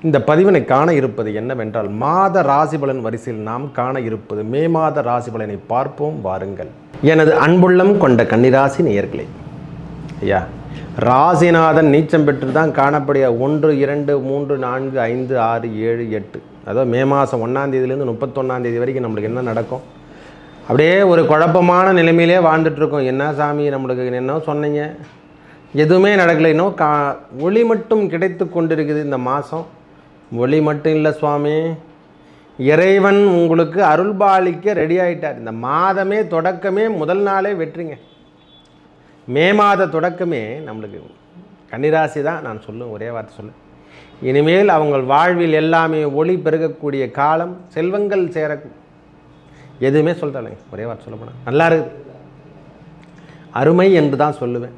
இந்த பதிவினை காண இருப்பது என்னவென்றால், மாத ராசி பலன் வரிசையில் நாம் காண இருப்பது மே மாத ராசி பலனை பார்ப்போம் வாருங்கள். எனது அன்புள்ளம் கொண்ட கன்னிராசி நேயர்களே, ஐயா ராசிநாதன் நீச்சம் பெற்று தான் காணப்படிய 1, 2, 3, 4, 5, 6, 7, 8, அதாவது மே மாதம் 1ஆம் தேதியிலேருந்து 31ஆம் தேதி வரைக்கும் நம்மளுக்கு என்ன நடக்கும்? அப்படியே ஒரு குழப்பமான நிலைமையிலே வாழ்ந்துட்டுருக்கோம். என்ன சாமி நம்மளுக்கு என்ன சொன்னீங்க, எதுவுமே நடக்கலை, இன்னும் ஒளி மட்டும் கிடைத்து கொண்டிருக்குது. இந்த மாதம் ஒளி மட்டும் இல்லை சுவாமி, இறைவன் உங்களுக்கு அருள்பாலிக்க ரெடி ஆகிட்டார். இந்த மாதமே தொடக்கமே முதல் நாளே வெற்றிங்க. மே மாத தொடக்கமே நம்மளுக்கு கன்னிராசி தான். நான் சொல்லுவேன், ஒரே வார்த்தை சொல்ல, இனிமேல் அவங்க வாழ்வில் எல்லாமே ஒளி பெருகக்கூடிய காலம், செல்வங்கள் சேர, எதுவுமே சொல்லிட்டாங்க, ஒரே வார்த்தை சொல்லப்போனால் நல்லா இருக்குது, அருமை என்று தான் சொல்லுவேன்.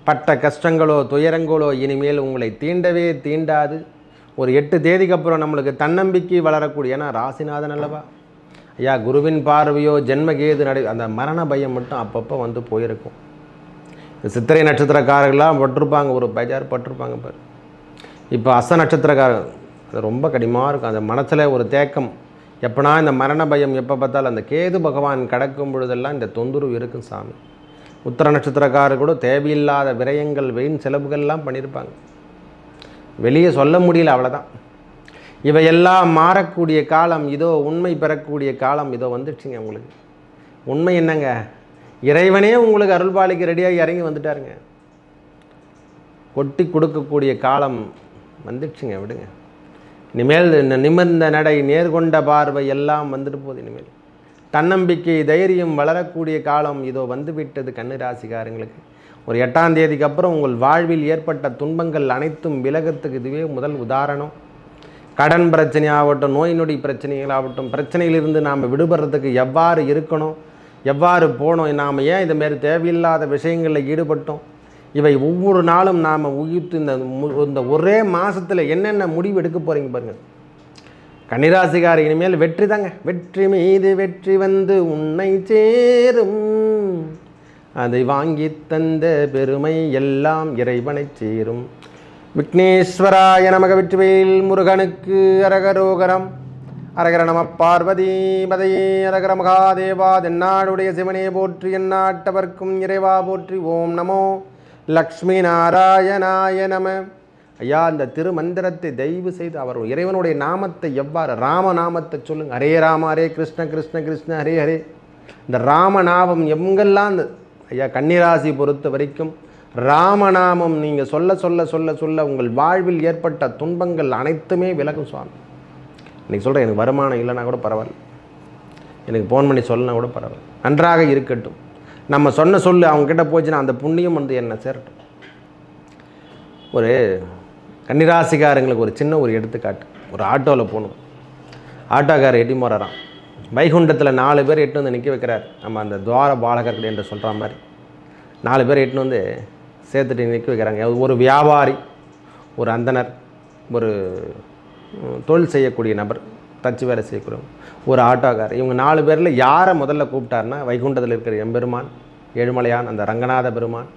பட்ட கஷ்டங்களோ துயரங்களோ இனிமேல் உங்களை தீண்டவே தீண்டாது. ஒரு 8 தேதிக்கு அப்புறம் நம்மளுக்கு தன்னம்பிக்கை வளரக்கூடிய, ஏன்னா ராசிநாதன் அல்லவா ஐயா, குருவின் பார்வையோ ஜென்மகேது அந்த மரண பயம் மட்டும் அப்பப்போ வந்து போயிருக்கும். இந்த சித்திரை நட்சத்திரக்காரர்கள்லாம் பட்டிருப்பாங்க, ஒரு பஜார் பட்டிருப்பாங்க பாரு. இப்போ அஸ்த நட்சத்திரக்காரர் அது ரொம்ப கடினமாக இருக்கும். அந்த மனசில் ஒரு தேக்கம், எப்போனா இந்த மரண பயம் எப்போ பார்த்தாலும் அந்த கேது பகவான் கடக்கும் பொழுதெல்லாம் இந்த தொந்தரவு இருக்கும் சாமி. உத்திர நட்சத்திரக்காரர் கூட தேவையில்லாத விரயங்கள் வீண் செலவுகள்லாம் பண்ணியிருப்பாங்க, வெளியே சொல்ல முடியல, அவ்வளோதான். இவையெல்லாம் மாறக்கூடிய காலம் இதோ, உண்மை பெறக்கூடிய காலம் இதோ வந்துடுச்சுங்க. உங்களுக்கு உண்மை என்னங்க, இறைவனே உங்களுக்கு அருள்பாலிக்கு ரெடியாகி இறங்கி வந்துட்டாருங்க. கொட்டி கொடுக்கக்கூடிய காலம் வந்துடுச்சுங்க, விடுங்க. இனிமேல் நிமிர்ந்த நடை நேர்கொண்ட பார்வை எல்லாம் வந்துட்டு போகுது. இனிமேல் தன்னம்பிக்கை தைரியம் வளரக்கூடிய காலம் இதோ வந்துவிட்டது கன்னிராசிக்காரங்களுக்கு. ஒரு 8ஆம் தேதிக்கு அப்புறம் உங்கள் வாழ்வில் ஏற்பட்ட துன்பங்கள் அனைத்தும் விலகத்துக்கு இதுவே முதல் உதாரணம். கடன் பிரச்சனை ஆகட்டும், நோய் நொடி பிரச்சனைகளாகட்டும், பிரச்சனையிலிருந்து நாம் விடுபடுறதுக்கு எவ்வாறு இருக்கணும், எவ்வாறு போனோம், நாம் ஏன் இதுமாரி தேவையில்லாத விஷயங்களில் ஈடுபட்டோம், இவை ஒவ்வொரு நாளும் நாம் உயிர்த்து இந்த ஒரே மாதத்தில் என்னென்ன முடிவு எடுக்க போகிறீங்க பாருங்கள். கன்னிராசிக்கார இனிமேல் வெற்றி தாங்க, வெற்றி மீது வெற்றி வந்து உன்னை சேரும், அதை வாங்கி தந்த பெருமை எல்லாம் இறைவனை சேரும். விக்னேஸ்வராய நமக, வெற்றிவேல் முருகனுக்கு அரகரோகரம். அரகர நம பார்வதி பதையே, அரகர மகாதேவா. தென்னாடுடைய சிவனே போற்றி, எந்நாட்டவர்க்கும் இறைவா போற்றி. ஓம் நமோ லக்ஷ்மி நாராயணாய நம. ஐயா, இந்த திருமந்திரத்தை தயவு செய்து அவர் இறைவனுடைய நாமத்தை எவ்வாறு, ராமநாமத்தை சொல்லுங்கள். ஹரே ராம ஹரே கிருஷ்ண கிருஷ்ண கிருஷ்ண ஹரே ஹரே. இந்த ராமநாமம் எங்கெல்லாம் ஐயா கன்னிராசி பொறுத்த வரைக்கும் ராமநாமம் நீங்கள் சொல்ல சொல்ல சொல்ல சொல்ல உங்கள் வாழ்வில் ஏற்பட்ட துன்பங்கள் அனைத்துமே விலகும் சுவாமி. இன்றைக்கி சொல்கிறேன், எனக்கு வருமானம் இல்லைனா கூட பரவாயில்ல, எனக்கு ஃபோன் பண்ணி சொல்லனா கூட பரவாயில்ல, நன்றாக இருக்கட்டும். நம்ம சொன்ன சொல்லு அவங்கக்கிட்ட போச்சுன்னா அந்த புண்ணியம் வந்து என்ன சேரட்டும். ஒரு கன்னிராசிக்காரங்களுக்கு ஒரு சின்ன ஒரு எடுத்துக்காட்டு. ஒரு ஆட்டோவில் போகணும், ஆட்டோக்காரர் எட்டி போகிறாராம். வைகுண்டத்தில் 4 பேர் எட்டு வந்து நிற்க வைக்கிறார். நம்ம அந்த துவார பாலகர்கள் என்று சொல்கிற மாதிரி 4 பேர் எட்டுன்னு வந்து சேர்த்துட்டு நிற்க வைக்கிறாங்க. ஒரு வியாபாரி, ஒரு அந்தனர், ஒரு தொழில் செய்யக்கூடிய நபர், தச்சு வேலை செய்யக்கூடிய ஒரு ஆட்டோக்காரர். இவங்க 4 பேரில் யாரை முதல்ல கூப்பிட்டாருன்னா, வைகுண்டத்தில் இருக்கிற எம்பெருமான் ஏழுமலையான் அந்த ரங்கநாத பெருமான்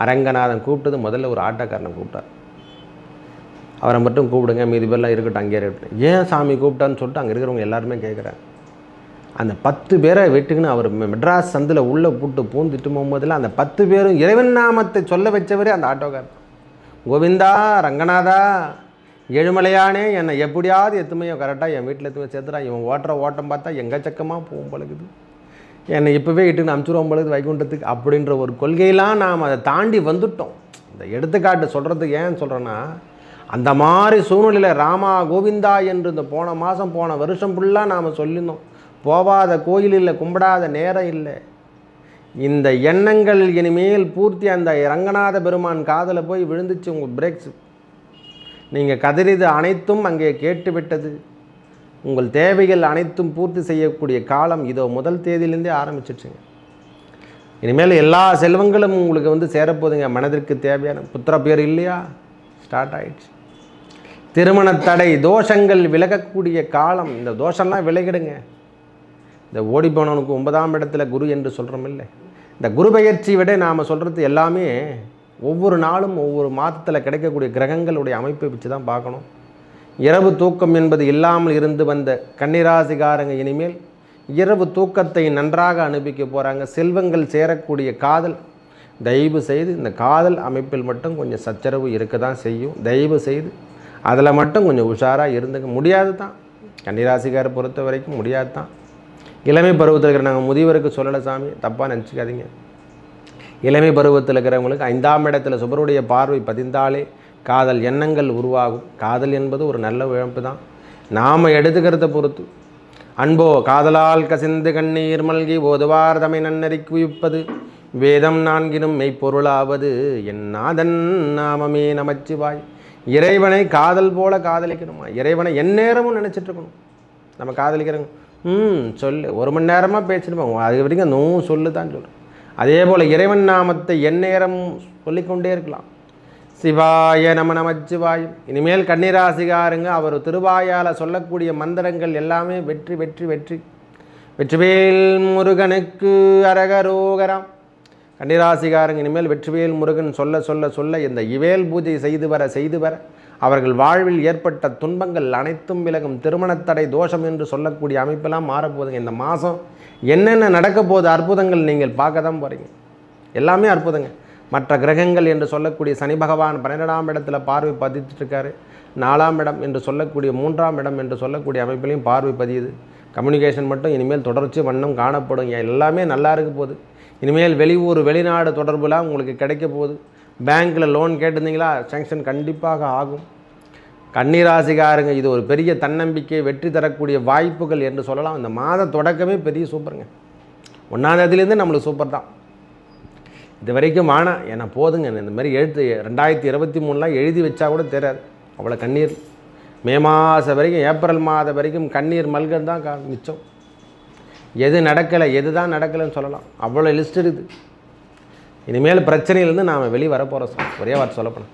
அரங்கநாதன் கூப்பிட்டது முதல்ல ஒரு ஆட்டோக்காரனை கூப்பிட்டார். அவரை மட்டும் கூப்பிடுங்க, மீதி பேர்லாம் இருக்கட்டும் அங்கேயே இருக்கட்டும். ஏன் சாமி கூப்பிட்டான்னு சொல்லிட்டு அங்கே இருக்கிறவங்க எல்லாருமே கேட்குறாங்க. அந்த 10 பேரை வெட்டுக்குன்னு அவர் மெட்ராஸ் சந்தில் உள்ளே போட்டு பூந்துட்டு போகும்போதெல்லாம் அந்த 10 பேரும் இறைவன் நாமத்தை சொல்ல வச்சவரே அந்த ஆட்டோக்காரர். கோவிந்தா, ரங்கநாதா, ஏழுமலையானே, என்னை எப்படியாவது எத்துமையோ கரெக்டாக என் வீட்டில் எத்துமே சேர்த்துறா, இவன் ஓட்டுற ஓட்டம் பார்த்தா எங்கச்சக்கமாக போகும் பழகுது, என்னை இப்போவே இட்டுன்னு அனுப்பிச்சுருவோம் பழகுது வைகுண்டத்துக்கு அப்படின்ற ஒரு கொள்கையெல்லாம் நாம் அதை தாண்டி வந்துட்டோம். இந்த எடுத்துக்காட்டு சொல்கிறதுக்கு ஏன் சொல்கிறேன்னா, அந்த மாதிரி சூழ்நிலையில் ராமா கோவிந்தா என்று இந்த போன மாதம் போன வருஷம் ஃபுல்லாக நாம் சொல்லியிருந்தோம். போகாத கோயில் இல்லை, கும்பிடாத நேரம் இல்லை. இந்த எண்ணங்கள் இனிமேல் பூர்த்தி அந்த ரங்கநாத பெருமான் காதில் போய் விழுந்துச்சு. உங்கள் பிரேக்ஸ் நீங்கள் கதறிது அனைத்தும் அங்கே கேட்டுவிட்டது. உங்கள் தேவைகள் அனைத்தும் பூர்த்தி செய்யக்கூடிய காலம் இதோ முதல் தேதியிலேருந்தே ஆரம்பிச்சிடுச்சுங்க. இனிமேல் எல்லா செல்வங்களும் உங்களுக்கு வந்து சேரப்போகுதுங்க. மனதிற்கு தேவையான புத்திர பேர் இல்லையா, ஸ்டார்ட் ஆகிடுச்சு. திருமண தடை தோஷங்கள் விலகக்கூடிய காலம். இந்த தோஷம்லாம் விலகிடுங்க. இந்த ஓடி போனவனுக்கு 9ஆம் இடத்துல குரு என்று சொல்கிறோம் இல்லை, இந்த குரு பெயர்ச்சி விட நாம் சொல்கிறது எல்லாமே ஒவ்வொரு நாளும் ஒவ்வொரு மாதத்தில் கிடைக்கக்கூடிய கிரகங்களுடைய அமைப்பை வச்சு தான் பார்க்கணும். இரவு தூக்கம் என்பது இல்லாமல் இருந்து வந்த கன்னிராசிக்காரங்க இனிமேல் இரவு தூக்கத்தை நன்றாக அனுபவிக்க போகிறாங்க. செல்வங்கள் சேரக்கூடிய காதல், தயவு செய்து இந்த காதல் அமைப்பில் மட்டும் கொஞ்சம் சச்சரவு இருக்க தான் செய்யும். தயவு செய்து அதில் மட்டும் கொஞ்சம் உஷாராக இருந்துங்க. முடியாது தான், கன்னிராசிக்காரை பொறுத்த வரைக்கும் முடியாது தான். இளமை பருவத்தில் இருக்கிற நாங்கள் முதியவருக்கு சொல்லலை சாமி, தப்பாக நினச்சிக்காதீங்க. இளமை பருவத்தில் இருக்கிறவங்களுக்கு 5ஆம் இடத்துல சுபருடைய பார்வை பதிந்தாலே காதல் எண்ணங்கள் உருவாகும். காதல் என்பது ஒரு நல்ல இழப்பு தான், நாம் எடுத்துக்கிறத பொறுத்து. அன்போ காதலால் கசிந்து கண்ணீர் மல்கி ஓதுவார் தமை நன்னறி குவிப்பது வேதம் 4 மெய்ப்பொருளாவது என் நாதன் நாமமே நமச்சிவாய். இறைவனை காதல் போல காதலிக்கணுமா? இறைவனை எந்நேரமும் நினச்சிட்டு இருக்கணும். நம்ம காதலிக்கிறோங்க, சொல்லு, 1 மணி நேரமாக பேசிட்டு அது வரைக்கும் சொல்லு தான் சொல்கிறேன். அதே போல் இறைவன் நாமத்தை எந்நேரமும் சொல்லிக்கொண்டே இருக்கலாம். சிவாய நம நமச்சிவாயும். இனிமேல் கன்னிராசிகாரங்க அவர் திருவாயால் சொல்லக்கூடிய மந்திரங்கள் எல்லாமே வெற்றி வெற்றி வெற்றி. வெற்றிவேல் முருகனுக்கு அரகரோகராம். கன்னிராசிகாரங்க இனிமேல் வெற்றிவேல் முருகன் சொல்ல சொல்ல சொல்ல இந்த இவேல் பூஜை செய்து வர அவர்கள் வாழ்வில் ஏற்பட்ட துன்பங்கள் அனைத்தும் விலகும். திருமணத்தடை தோஷம் என்று சொல்லக்கூடிய அமைப்பெல்லாம் மாறப்போகுதுங்க. இந்த மாதம் என்னென்ன நடக்க போகுது அற்புதங்கள் நீங்கள் பார்க்க தான் போகிறீங்க. எல்லாமே அற்புதங்க. மற்ற கிரகங்கள் என்று சொல்லக்கூடிய சனி பகவான் 12ஆம் இடத்துல பார்வை பதித்துட்ருக்காரு. 4ஆம் இடம் என்று சொல்லக்கூடிய 3ஆம் இடம் என்று சொல்லக்கூடிய அமைப்பிலையும் பார்வை பதியுது. கம்யூனிகேஷன் மட்டும் இனிமேல் தொடர்ச்சி வண்ணம் காணப்படும். எல்லாமே நல்லா இருக்க போகுது. இனிமேல் வெளியூர் வெளிநாடு தொடர்புலாம் உங்களுக்கு கிடைக்க போகுது. பேங்க்கில் லோன் கேட்டிருந்தீங்களா, சேங்ஷன் கண்டிப்பாக ஆகும். கன்னிராசிக்காரங்க இது ஒரு பெரிய தன்னம்பிக்கை, வெற்றி தரக்கூடிய வாய்ப்புகள் என்று சொல்லலாம். இந்த மாத தொடக்கமே பெரிய சூப்பருங்க. 1ஆம் தேதியிலேருந்து நம்மளுக்கு சூப்பர் தான். இது வரைக்கும் வேணாம் ஏன்னா போதுங்க. இந்த மாதிரி 2023 எழுதி வச்சா கூட தெரியாது, அவ்வளோ கண்ணீர். மே மாதம் வரைக்கும், ஏப்ரல் மாதம் வரைக்கும் கண்ணீர் மல்கன் தான் மிச்சம். எது நடக்கலை, எது தான் நடக்கலைன்னு சொல்லலாம், அவ்வளோ லிஸ்ட் இருக்குது. இனிமேல் பிரச்சனையிலேருந்து நாம் வெளியே வரப்போகிறோம். ஒரே வார்த்தை சொல்லப்போனால்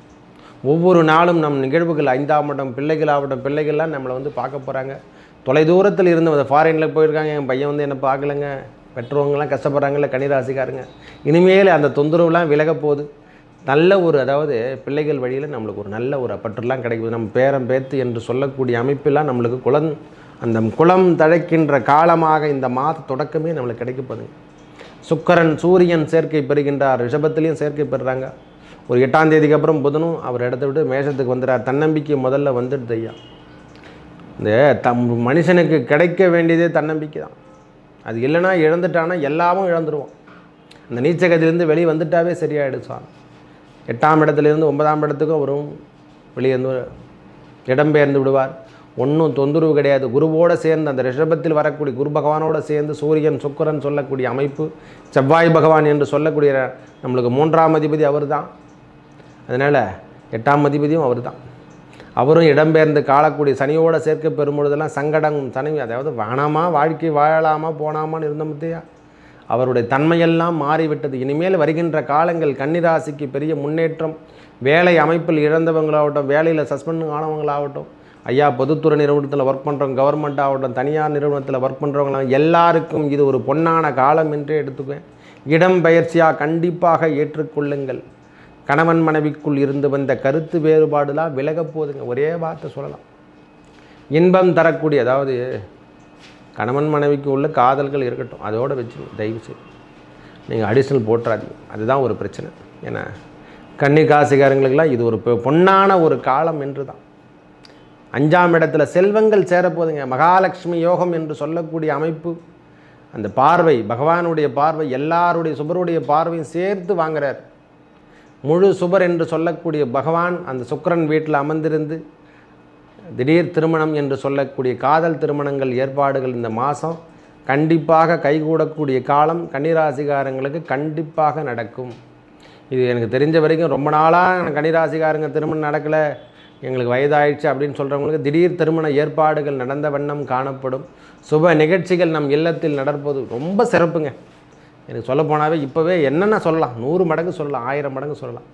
ஒவ்வொரு நாளும் நம் நிகழ்வுகள் 5ஆம் இடம் பிள்ளைகள்லாம் நம்மளை பார்க்க போகிறாங்க. தொலைதூரத்தில் இருந்து ஃபாரினில் போயிருக்காங்க, என் பையன் என்னை பார்க்கலைங்க, பெற்றவங்களாம் கஷ்டப்படுறாங்கல்ல கன்னிராசிக்காரங்க. இனிமேல் அந்த தொந்தரவுலாம் விலக போகுது. நல்ல ஒரு, அதாவது பிள்ளைகள் வழியில் நம்மளுக்கு ஒரு நல்ல ஒரு பற்றுலாம் கிடைக்குது. நம்ம பேரம் பேத்து என்று சொல்லக்கூடிய அமைப்பெல்லாம் நம்மளுக்கு அந்த குளம் தழைக்கின்ற காலமாக இந்த மாத தொடக்கமே நம்மளுக்கு கிடைக்க போகுதுங்க. சுக்கிரன் சூரியன் சேர்க்கை பெறுகின்றார், ரிஷபத்திலையும் சேர்க்கை பெறுறாங்க. ஒரு 8ஆம் தேதிக்கு அப்புறம் புதனும் அவர் இடத்த விட்டு மேஷத்துக்கு வந்துடுறார். தன்னம்பிக்கை முதல்ல வந்துடுது ஐயா. இந்த மனுஷனுக்கு கிடைக்க வேண்டியதே தன்னம்பிக்கை தான். அது இல்லைனா இழந்துட்டானா எல்லாமும் இழந்துருவோம். அந்த நீச்சகத்திலேருந்து வெளியே வந்துட்டாவே சரியாயிடுச்சான். 8ஆம் இடத்துலேருந்து 9ஆம் இடத்துக்கும் அவரும் வெளியே இடம்பெயர்ந்து விடுவார். ஒன்றும் தொந்தரவு கிடையாது. குருவோடு சேர்ந்து அந்த ரிஷபத்தில் வரக்கூடிய குரு பகவானோடு சேர்ந்து சூரியன் சுக்கிரன் சொல்லக்கூடிய அமைப்பு, செவ்வாய் பகவான் என்று சொல்லக்கூடிய நம்மளுக்கு 3ஆம் அதிபதி அவர் தான். அதனால் 8ஆம் அதிபதியும் அவர் தான். அவரும் இடம்பெயர்ந்து காலக்கூடிய சனியோட சேர்க்கை பெறும்பொழுதெல்லாம் சங்கடம் சனி, அதாவது வானாமா வாழ்க்கை வாழலாமா போனாமான்னு இருந்த முத்தையா அவருடைய தன்மையெல்லாம் மாறிவிட்டது. இனிமேல் வருகின்ற காலங்கள் கன்னிராசிக்கு பெரிய முன்னேற்றம். வேலை அமைப்பில் இழந்தவங்களாகட்டும், வேலையில் சஸ்பெண்ட் ஆனவங்களாகட்டும், ஐயா பொதுத்துறை நிறுவனத்தில் ஒர்க் பண்ணுறவங்க, கவர்மெண்ட் ஆகட்டும், தனியார் நிறுவனத்தில் ஒர்க் பண்ணுறவங்களாம் எல்லாருக்கும் இது ஒரு பொன்னான காலம் என்றே எடுத்துக்குவேன். இடம் பயிற்சியாக கண்டிப்பாக ஏற்றுக்கொள்ளுங்கள். கணவன் மனைவிக்குள் இருந்து வந்த கருத்து வேறுபாடுலாம் விலக போதுங்க. ஒரே வார்த்தை சொல்லலாம், இன்பம் தரக்கூடிய, அதாவது கணவன் மனைவிக்கு உள்ள காதல்கள் இருக்கட்டும், அதோடு வச்சு தயவு செய்து நீங்கள் அடிஷ்னல் போட்டுறாதீங்க. அதுதான் ஒரு பிரச்சனை. ஏன்னா கன்னிராசிக்காரங்களுக்கெல்லாம் இது ஒரு பொன்னான ஒரு காலம் என்று தான். 5ஆம் இடத்துல செல்வங்கள் சேரப்போதுங்க. மகாலட்சுமி யோகம் என்று சொல்லக்கூடிய அமைப்பு, அந்த பார்வை, பகவானுடைய பார்வை, எல்லாருடைய சுபருடைய பார்வையும் சேர்த்து வாங்குறார். முழு சுபர் என்று சொல்லக்கூடிய பகவான் அந்த சுக்கிரன் வீட்டில் அமர்ந்திருந்து திடீர் திருமணம் என்று சொல்லக்கூடிய காதல் திருமணங்கள் ஏற்பாடுகள் இந்த மாதம் கண்டிப்பாக கைகூடக்கூடிய காலம் கன்னிராசிக்காரங்களுக்கு கண்டிப்பாக நடக்கும். இது எனக்கு தெரிஞ்ச வரைக்கும் ரொம்ப நாளாக கன்னிராசிக்காரங்க திருமணம் நடக்கலை, எங்களுக்கு வயதாயிடுச்சு அப்படின்னு சொல்கிறவங்களுக்கு திடீர் திருமண ஏற்பாடுகள் நடந்த வண்ணம் காணப்படும். சுப நிகழ்ச்சிகள் நம் இல்லத்தில் நடப்பது ரொம்ப சிறப்புங்க. எனக்கு சொல்லப்போனாவே இப்போவே என்னென்ன சொல்லலாம், 100 மடங்கு சொல்லலாம், 1000 மடங்கு சொல்லலாம்.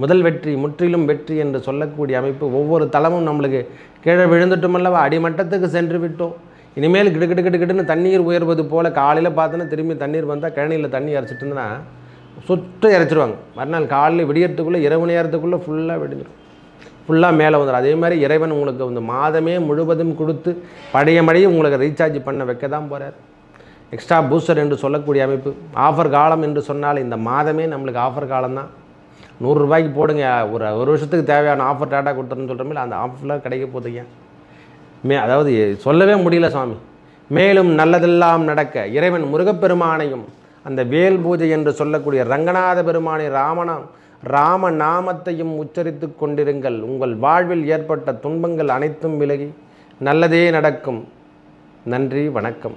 முதல் வெற்றி, முற்றிலும் வெற்றி என்று சொல்லக்கூடிய அமைப்பு. ஒவ்வொரு தளமும் நம்மளுக்கு கீழே விழுந்துட்டோமல்லவா, அடிமட்டத்துக்கு சென்று விட்டோம். இனிமேல் கிடுக்கிட்டுன்னு தண்ணீர் உயர்வது போல் காலையில் பார்த்தோன்னா திரும்பி தண்ணீர் வந்தால் கிணணியில் தண்ணி இறைச்சிட்டு இருந்தேன்னா சுற்று இறைச்சிடுவாங்க. மறுநாள் காலையில் விடியறதுக்குள்ளே இரவு நேரத்துக்குள்ளே ஃபுல்லாக விடிஞ்சிடும். ஃபுல்லாக மேலே வந்துடும். அதே மாதிரி இறைவன் உங்களுக்கு இந்த மாதமே முழுவதும் கொடுத்து பழைய உங்களுக்கு ரீசார்ஜ் பண்ண வைக்க தான் போகிறார். எக்ஸ்ட்ரா பூஸ்டர் என்று சொல்லக்கூடிய அமைப்பு. ஆஃபர் காலம் என்று சொன்னால் இந்த மாதமே நம்மளுக்கு ஆஃபர் காலம் தான். 100 ரூபாய்க்கு போடுங்க, ஒரு வருஷத்துக்கு தேவையான ஆஃபர் டாட்டா கொடுத்துருன்னு சொல்கிற மாதிரி அந்த ஆஃபர்லாம் கிடைக்க போதுங்க. அதாவது சொல்லவே முடியல சுவாமி. மேலும் நல்லதெல்லாம் நடக்க இறைவன் முருகப்பெருமானையும் அந்த வேல் பூஜை என்று சொல்லக்கூடிய ரங்கநாத பெருமானை ராம நாமத்தையும் உச்சரித்து கொண்டிருங்கள். உங்கள் வாழ்வில் ஏற்பட்ட துன்பங்கள் அனைத்தும் விலகி நல்லதே நடக்கும். நன்றி, வணக்கம்.